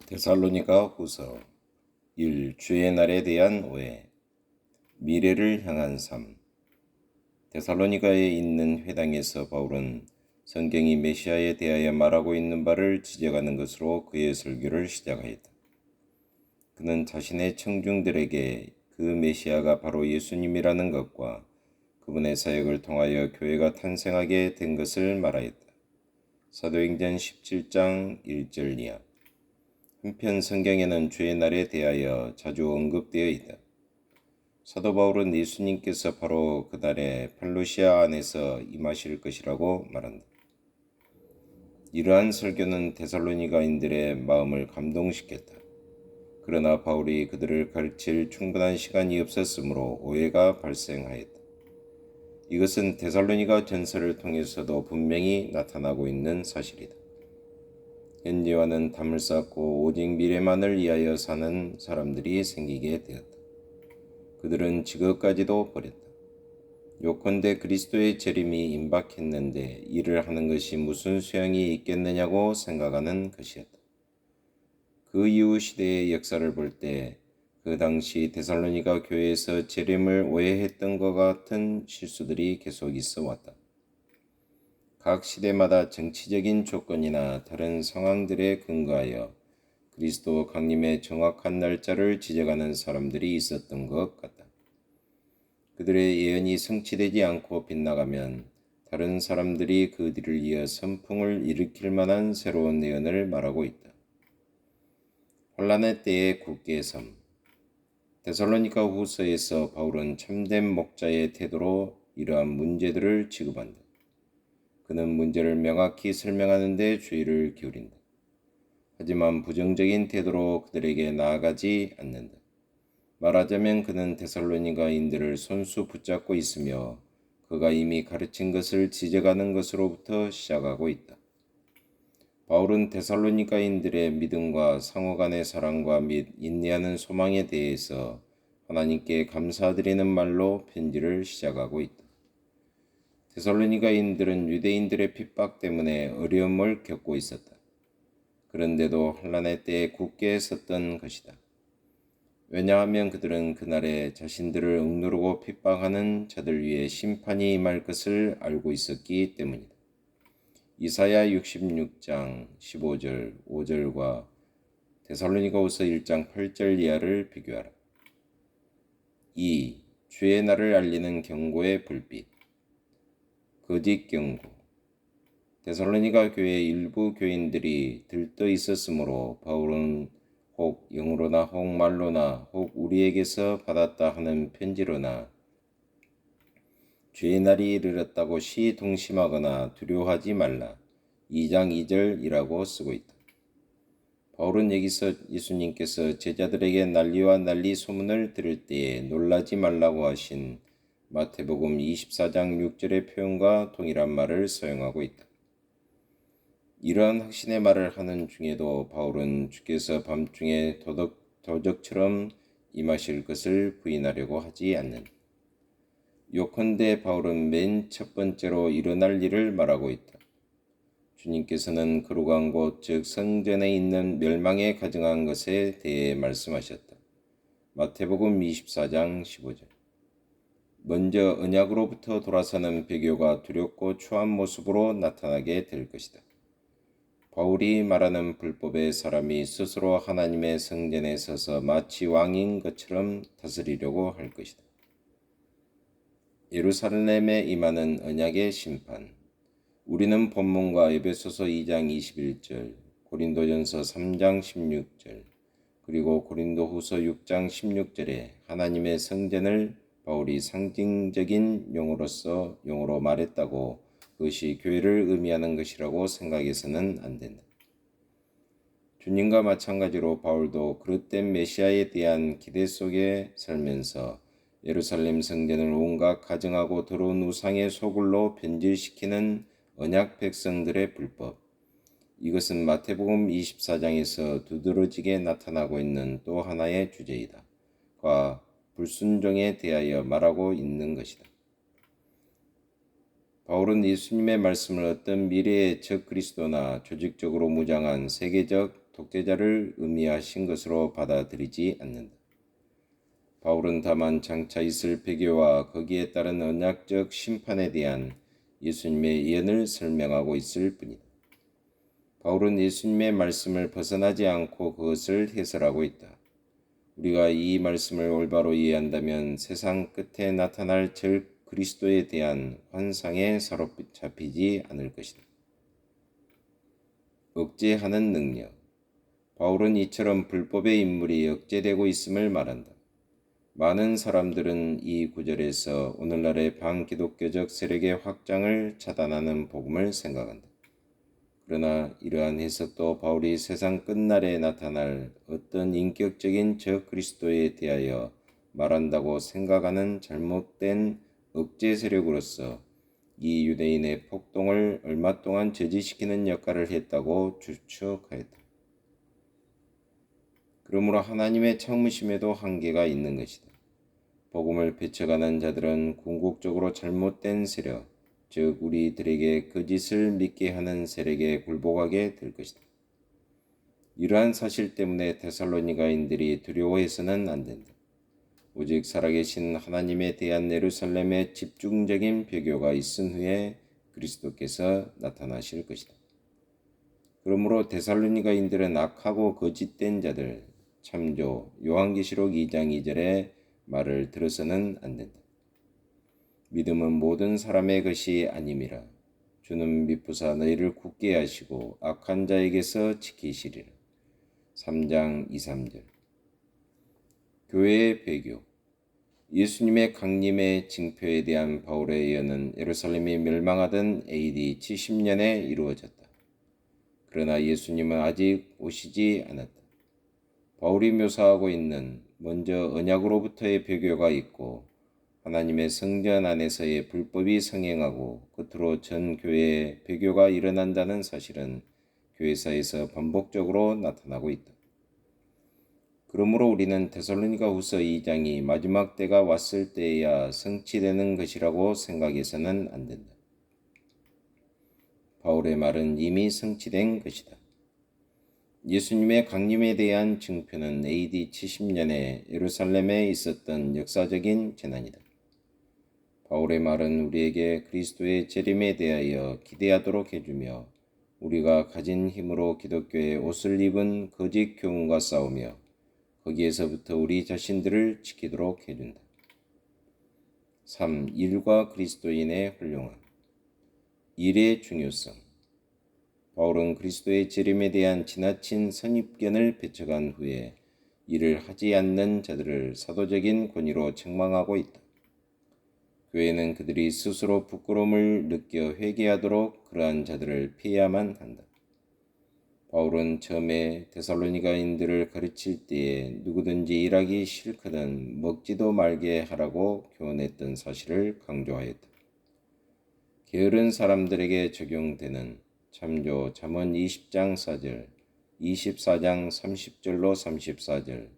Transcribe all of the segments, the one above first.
데살로니가 후서 1. 주의 날에 대한 오해. 미래를 향한 삶. 데살로니가에 있는 회당에서 바울은 성경이 메시아에 대하여 말하고 있는 바를 지적하는 것으로 그의 설교를 시작하였다. 그는 자신의 청중들에게 그 메시아가 바로 예수님이라는 것과 그분의 사역을 통하여 교회가 탄생하게 된 것을 말하였다. 사도행전 17장 1절 이하. 한편 성경에는 주의 날에 대하여 자주 언급되어 있다. 사도 바울은 예수님께서 바로 그 날에 펠루시아 안에서 임하실 것이라고 말한다. 이러한 설교는 데살로니가인들의 마음을 감동시켰다. 그러나 바울이 그들을 가르칠 충분한 시간이 없었으므로 오해가 발생하였다. 이것은 데살로니가 전설을 통해서도 분명히 나타나고 있는 사실이다. 현재와는 담을 쌓고 오직 미래만을 위하여 사는 사람들이 생기게 되었다. 그들은 직업까지도 버렸다. 요컨대 그리스도의 재림이 임박했는데 일을 하는 것이 무슨 소용이 있겠느냐고 생각하는 것이었다. 그 이후 시대의 역사를 볼 때 그 당시 데살로니가 교회에서 재림을 오해했던 것 같은 실수들이 계속 있어 왔다. 각 시대마다 정치적인 조건이나 다른 상황들에 근거하여 그리스도 강림의 정확한 날짜를 지적하는 사람들이 있었던 것 같다. 그들의 예언이 성취되지 않고 빗나가면 다른 사람들이 그 뒤를 이어 선풍을 일으킬 만한 새로운 예언을 말하고 있다. 혼란의 때에 굳게 섬. 데살로니가 후서에서 바울은 참된 목자의 태도로 이러한 문제들을 지급한다. 그는 문제를 명확히 설명하는 데 주의를 기울인다. 하지만 부정적인 태도로 그들에게 나아가지 않는다. 말하자면 그는 데살로니가인들을 손수 붙잡고 있으며 그가 이미 가르친 것을 지적하는 것으로부터 시작하고 있다. 바울은 데살로니가인들의 믿음과 상호간의 사랑과 및 인내하는 소망에 대해서 하나님께 감사드리는 말로 편지를 시작하고 있다. 데살로니가인들은 유대인들의 핍박 때문에 어려움을 겪고 있었다. 그런데도 환난의 때에 굳게 섰던 것이다. 왜냐하면 그들은 그날에 자신들을 억누르고 핍박하는 자들 위에 심판이 임할 것을 알고 있었기 때문이다. 이사야 66장 15절 5절과 데살로니가후서 1장 8절 이하를 비교하라. 2. 주의 날을 알리는 경고의 불빛. 거짓 경고. 데살로니가 교회 일부 교인들이 들떠 있었으므로 바울은 혹 영어로나 혹 말로나 혹 우리에게서 받았다 하는 편지로나 주의 날이 이르렀다고 시동심하거나 두려워하지 말라. 2장 2절이라고 쓰고 있다. 바울은 여기서 예수님께서 제자들에게 난리와 난리 소문을 들을 때에 놀라지 말라고 하신 마태복음 24장 6절의 표현과 동일한 말을 사용하고 있다. 이러한 확신의 말을 하는 중에도 바울은 주께서 밤중에 도적처럼 임하실 것을 부인하려고 하지 않는다. 요컨대 바울은 맨 첫 번째로 일어날 일을 말하고 있다. 주님께서는 거룩한 곳, 즉 성전에 있는 멸망에 가증한 것에 대해 말씀하셨다. 마태복음 24장 15절. 먼저 언약으로부터 돌아서는 배교가 두렵고 추한 모습으로 나타나게 될 것이다. 바울이 말하는 불법의 사람이 스스로 하나님의 성전에 서서 마치 왕인 것처럼 다스리려고 할 것이다. 예루살렘에 임하는 언약의 심판. 우리는 본문과 에베소서 2장 21절, 고린도전서 3장 16절, 그리고 고린도후서 6장 16절에 하나님의 성전을 바울이 상징적인 용어로 말했다고 그것이 교회를 의미하는 것이라고 생각해서는 안 된다. 주님과 마찬가지로 바울도 그릇된 메시아에 대한 기대 속에 살면서 예루살렘 성전을 온갖 가증하고 더러운 우상의 소굴로 변질시키는 언약 백성들의 불법, 이것은 마태복음 24장에서 두드러지게 나타나고 있는 또 하나의 주제이다. 과 불순종에 대하여 말하고 있는 것이다. 바울은 예수님의 말씀을 어떤 미래의 적그리스도나 조직적으로 무장한 세계적 독재자를 의미하신 것으로 받아들이지 않는다. 바울은 다만 장차 있을 배교와 거기에 따른 언약적 심판에 대한 예수님의 예언을 설명하고 있을 뿐이다. 바울은 예수님의 말씀을 벗어나지 않고 그것을 해설하고 있다. 우리가 이 말씀을 올바로 이해한다면 세상 끝에 나타날 그리스도에 대한 환상에 사로잡히지 않을 것이다. 억제하는 능력. 바울은 이처럼 불법의 인물이 억제되고 있음을 말한다. 많은 사람들은 이 구절에서 오늘날의 반기독교적 세력의 확장을 차단하는 복음을 생각한다. 그러나 이러한 해석도 바울이 세상 끝날에 나타날 어떤 인격적인 그리스도에 대하여 말한다고 생각하는 잘못된 억제 세력으로서 이 유대인의 폭동을 얼마 동안 저지시키는 역할을 했다고 추측하였다. 그러므로 하나님의 참으심에도 한계가 있는 것이다. 복음을 배쳐가는 자들은 궁극적으로 잘못된 세력, 즉 우리들에게 거짓을 믿게 하는 세력에 굴복하게 될 것이다. 이러한 사실 때문에 데살로니가인들이 두려워해서는 안 된다. 오직 살아계신 하나님에 대한 예루살렘의 집중적인 배교가 있은 후에 그리스도께서 나타나실 것이다. 그러므로 데살로니가인들은 악하고 거짓된 자들, 참조 요한계시록 2장 2절의 말을 들어서는 안 된다. 믿음은 모든 사람의 것이 아님이라. 주는 미쁘사 너희를 굳게 하시고 악한 자에게서 지키시리라. 3장 2, 3절. 교회의 배교. 예수님의 강림의 징표에 대한 바울의 예언은 예루살렘이 멸망하던 AD 70년에 이루어졌다. 그러나 예수님은 아직 오시지 않았다. 바울이 묘사하고 있는 먼저 언약으로부터의 배교가 있고 하나님의 성전 안에서의 불법이 성행하고 끝으로 전 교회의 배교가 일어난다는 사실은 교회사에서 반복적으로 나타나고 있다. 그러므로 우리는 데살로니가후서 2장이 마지막 때가 왔을 때에야 성취되는 것이라고 생각해서는 안 된다. 바울의 말은 이미 성취된 것이다. 예수님의 강림에 대한 증표는 AD 70년에 예루살렘에 있었던 역사적인 재난이다. 바울의 말은 우리에게 그리스도의 재림에 대하여 기대하도록 해주며 우리가 가진 힘으로 기독교의 옷을 입은 거짓 교훈과 싸우며 거기에서부터 우리 자신들을 지키도록 해준다. 3. 일과 그리스도인의 훌륭함. 일의 중요성. 바울은 그리스도의 재림에 대한 지나친 선입견을 배척한 후에 일을 하지 않는 자들을 사도적인 권위로 책망하고 있다. 교회는 그들이 스스로 부끄러움을 느껴 회개하도록 그러한 자들을 피해야만 한다. 바울은 처음에 데살로니가인들을 가르칠 때에 누구든지 일하기 싫거든 먹지도 말게 하라고 교훈했던 사실을 강조하였다. 게으른 사람들에게 적용되는 참조 잠언 20장 4절, 24장 30절로 34절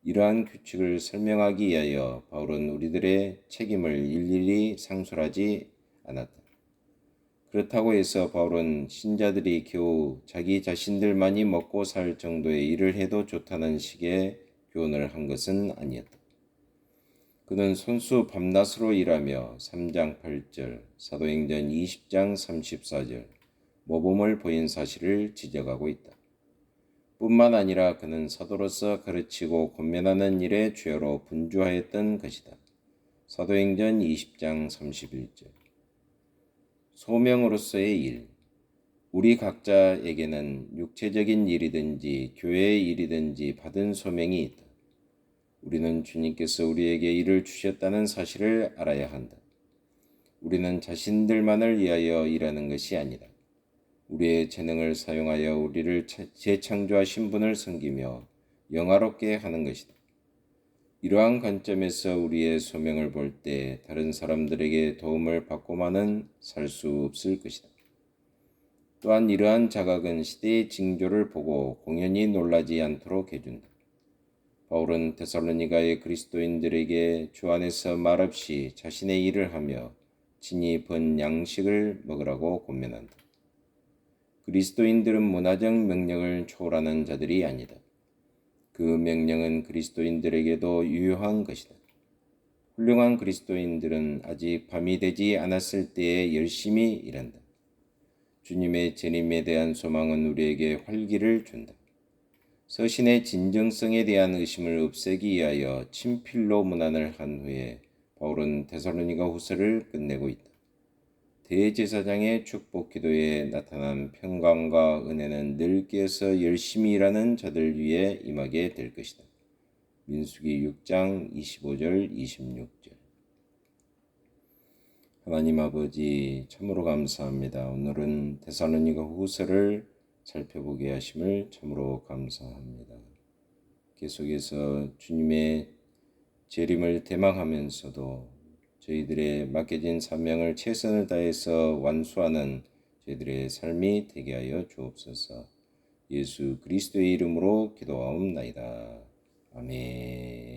이러한 규칙을 설명하기 위하여 바울은 우리들의 책임을 일일이 상술하지 않았다. 그렇다고 해서 바울은 신자들이 겨우 자기 자신들만이 먹고 살 정도의 일을 해도 좋다는 식의 교훈을 한 것은 아니었다. 그는 손수 밤낮으로 일하며 3장 8절, 사도행전 20장 34절 모범을 보인 사실을 지적하고 있다. 뿐만 아니라 그는 사도로서 가르치고 권면하는 일에 죄로 분주하였던 것이다. 사도행전 20장 31절. 소명으로서의 일. 우리 각자에게는 육체적인 일이든지 교회의 일이든지 받은 소명이 있다. 우리는 주님께서 우리에게 일을 주셨다는 사실을 알아야 한다. 우리는 자신들만을 위하여 일하는 것이 아니다. 우리의 재능을 사용하여 우리를 재창조하신 분을 섬기며 영화롭게 하는 것이다. 이러한 관점에서 우리의 소명을 볼 때 다른 사람들에게 도움을 받고만은 살 수 없을 것이다. 또한 이러한 자각은 시대의 징조를 보고 공연히 놀라지 않도록 해준다. 바울은 데살로니가의 그리스도인들에게 주 안에서 말없이 자신의 일을 하며 친히 번 양식을 먹으라고 권면한다. 그리스도인들은 문화적 명령을 초월하는 자들이 아니다. 그 명령은 그리스도인들에게도 유효한 것이다. 훌륭한 그리스도인들은 아직 밤이 되지 않았을 때에 열심히 일한다. 주님의 재림에 대한 소망은 우리에게 활기를 준다. 서신의 진정성에 대한 의심을 없애기 위하여 친필로 문안을 한 후에 바울은 데살로니가 후서를 끝내고 있다. 대제사장의 축복 기도에 나타난 평강과 은혜는 늘 깨어서 열심히 일하는 자들 위에 임하게 될 것이다. 민수기 6장 25절 26절. 하나님 아버지 참으로 감사합니다. 오늘은 데살로니가 후서를 살펴보게 하심을 참으로 감사합니다. 계속해서 주님의 재림을 대망하면서도 저희들의 맡겨진 사명을 최선을 다해서 완수하는 저희들의 삶이 되게 하여 주옵소서. 예수 그리스도의 이름으로 기도하옵나이다. 아멘.